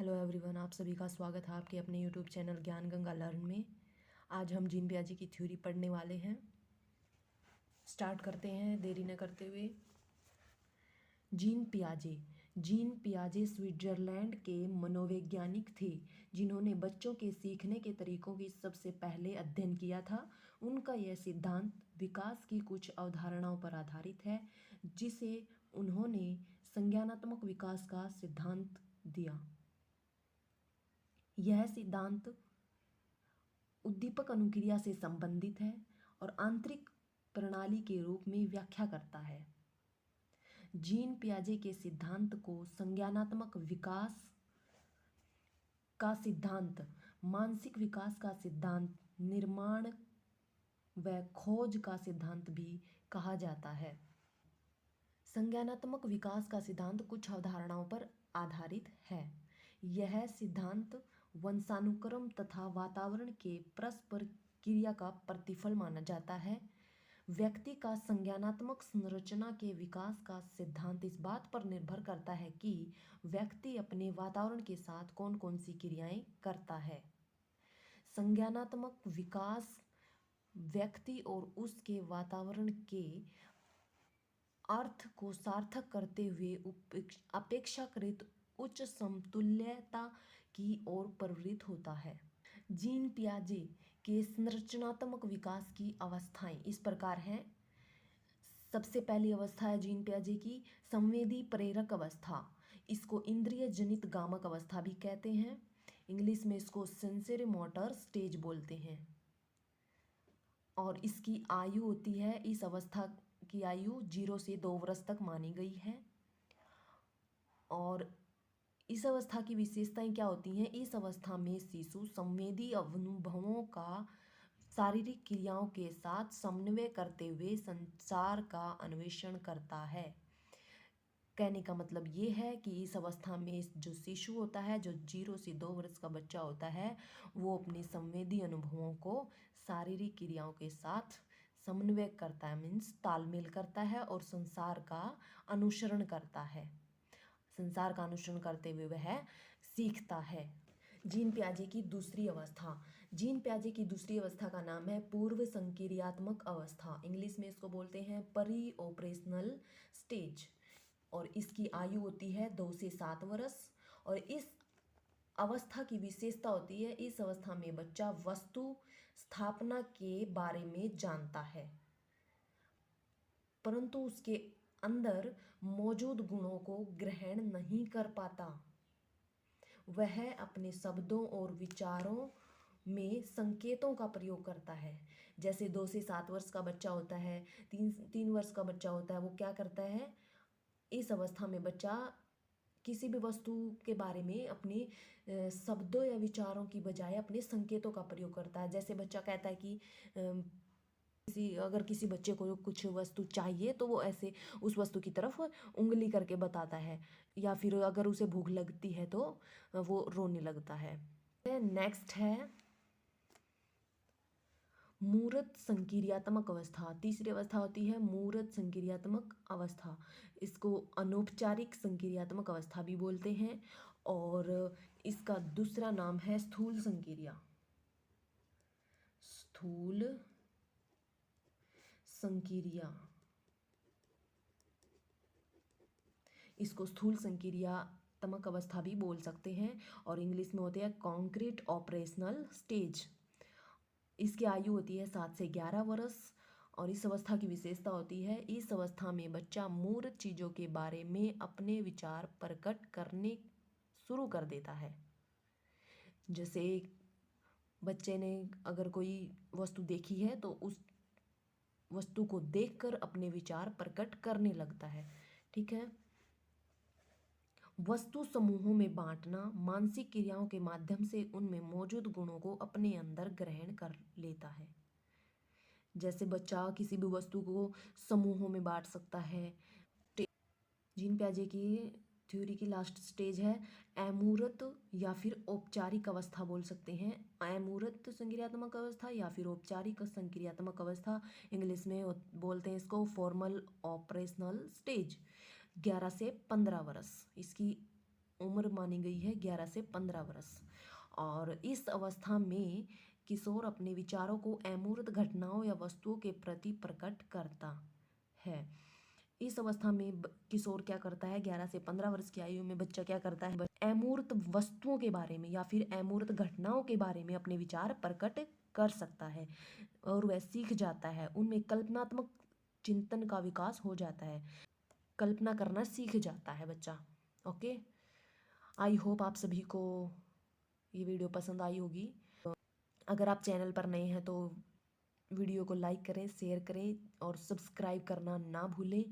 Hello everyone, आप सभी का स्वागत है आपके अपने यूट्यूब चैनल ज्ञान गंगा लर्न में। आज हम जीन पियाजे की थ्योरी पढ़ने वाले हैं। स्टार्ट करते हैं देरी न करते हुए। जीन पियाजे स्विट्जरलैंड के मनोवैज्ञानिक थे जिन्होंने बच्चों के सीखने के तरीकों की सबसे पहले अध्ययन किया था। उनका यह सिद्धांत विकास की कुछ अवधारणाओं पर आधारित है जिसे उन्होंने संज्ञानात्मक विकास का सिद्धांत दिया। यह सिद्धांत उद्दीपक अनुक्रिया से संबंधित है और आंतरिक प्रणाली के रूप में व्याख्या करता है। जीन पियाजे के सिद्धांत को संज्ञानात्मक विकास का सिद्धांत, मानसिक विकास का सिद्धांत, निर्माण व खोज का सिद्धांत भी कहा जाता है। संज्ञानात्मक विकास का सिद्धांत कुछ अवधारणाओं पर आधारित है। यह सिद्धांत वंशानुक्रम तथा वातावरण के परस्पर क्रिया का प्रतिफल माना जाता है। व्यक्ति का संज्ञानात्मक संरचना के विकास का सिद्धांत इस बात पर निर्भर करता है कि व्यक्ति अपने वातावरण के साथ कौन कौन सी क्रियाएं करता है। संज्ञानात्मक विकास व्यक्ति और उसके वातावरण के अर्थ को सार्थक करते हुए अपेक्षाकृत उच्च समतुल्यता की ओर प्रवृत्त होता है। जीन पियाजे के संरचनात्मक विकास की अवस्थाएं इस प्रकार हैं। सबसे पहली अवस्था है जीन पियाजे की संवेदी प्रेरक अवस्था। इसको इंद्रिय जनित गामक अवस्था भी कहते हैं। इंग्लिश में इसको सेंसरी मोटर स्टेज बोलते हैं। और इसकी आयु होती है, इस अवस्था की आयु 0 से 2 वर्ष तक मानी गई है। और इस अवस्था की विशेषताएं क्या होती हैं? इस अवस्था में शिशु संवेदी अनुभवों का शारीरिक क्रियाओं के साथ समन्वय करते हुए संसार का अन्वेषण करता है। कहने का मतलब ये है कि इस अवस्था में जो शिशु होता है, जो 0 से 2 वर्ष का बच्चा होता है, वो अपने संवेदी अनुभवों को शारीरिक क्रियाओं के साथ समन्वय करता है, मीन्स तालमेल करता है और संसार का अनुसरण करता है। संसार का अनुसरण करते हुए वह सीखता है। जीन पियाजे की दूसरी अवस्था। जीन पियाजे की दूसरी अवस्था का नाम है पूर्व संक्रियात्मक अवस्था। इंग्लिश में इसको बोलते हैं परी ऑपरेशनल स्टेज। और इसकी आयु होती है 2 से 7 वर्ष। और इस अवस्था की विशेषता होती है, इस अवस्था में बच्चा वस्तु स्थापना के बारे में जानता है, परंतु उसके अंदर मौजूद गुणों को ग्रहण नहीं कर पाता। वह अपने शब्दों और विचारों में संकेतों का प्रयोग करता है। जैसे 2 से 7 वर्ष का बच्चा होता है, 3 वर्ष का बच्चा होता है, वो क्या करता है? इस अवस्था में बच्चा किसी भी वस्तु के बारे में अपने शब्दों या विचारों की बजाय अपने संकेतों का प्रयोग करता है। जैसे बच्चा कहता है कि अगर किसी बच्चे को कुछ वस्तु चाहिए तो वो ऐसे उस वस्तु की तरफ उंगली करके बताता है, या फिर अगर उसे भूख लगती है तो वो रोने लगता है। नेक्स्ट है मूर्त संक्रियात्मक अवस्था। तीसरी अवस्था होती है मूर्त संक्रियात्मक अवस्था। इसको अनौपचारिक संक्रियात्मक अवस्था भी बोलते हैं और इसका दूसरा नाम है स्थूल संक्रिया। स्थूल संक्रिया, इसको स्थूल संक्रियात्मक अवस्था भी बोल सकते हैं और इंग्लिश में होते हैं कॉन्क्रीट ऑपरेशनल स्टेज। इसकी आयु होती है 7 से 11 वर्ष। और इस अवस्था की विशेषता होती है, इस अवस्था में बच्चा मूर्त चीज़ों के बारे में अपने विचार प्रकट करने शुरू कर देता है। जैसे बच्चे ने अगर कोई वस्तु देखी है तो उस वस्तु को देखकर अपने विचार प्रकट करने लगता है। ठीक है। वस्तु समूहों में बांटना, मानसिक क्रियाओं के माध्यम से उनमें मौजूद गुणों को अपने अंदर ग्रहण कर लेता है। जैसे बच्चा किसी भी वस्तु को समूहों में बांट सकता है। जीन पियाजे की थ्योरी की लास्ट स्टेज है अमूर्त या फिर औपचारिक अवस्था बोल सकते हैं। अमूर्त संक्रियात्मक अवस्था या फिर औपचारिक संक्रियात्मक अवस्था, इंग्लिश में बोलते हैं इसको फॉर्मल ऑपरेशनल स्टेज। 11 से 15 वर्ष इसकी उम्र मानी गई है 11 से 15 वर्ष। और इस अवस्था में किशोर अपने विचारों को अमूर्त घटनाओं या वस्तुओं के प्रति प्रकट करता है। इस अवस्था में किशोर क्या करता है, 11 से 15 वर्ष की आयु में बच्चा क्या करता है, अमूर्त वस्तुओं के बारे में या फिर अमूर्त घटनाओं के बारे में अपने विचार प्रकट कर सकता है और वह सीख जाता है। उनमें कल्पनात्मक चिंतन का विकास हो जाता है, कल्पना करना सीख जाता है बच्चा। ओके, आई होप आप सभी को ये वीडियो पसंद आई होगी। अगर आप चैनल पर नए हैं तो वीडियो को लाइक करें, शेयर करें और सब्सक्राइब करना ना भूलें।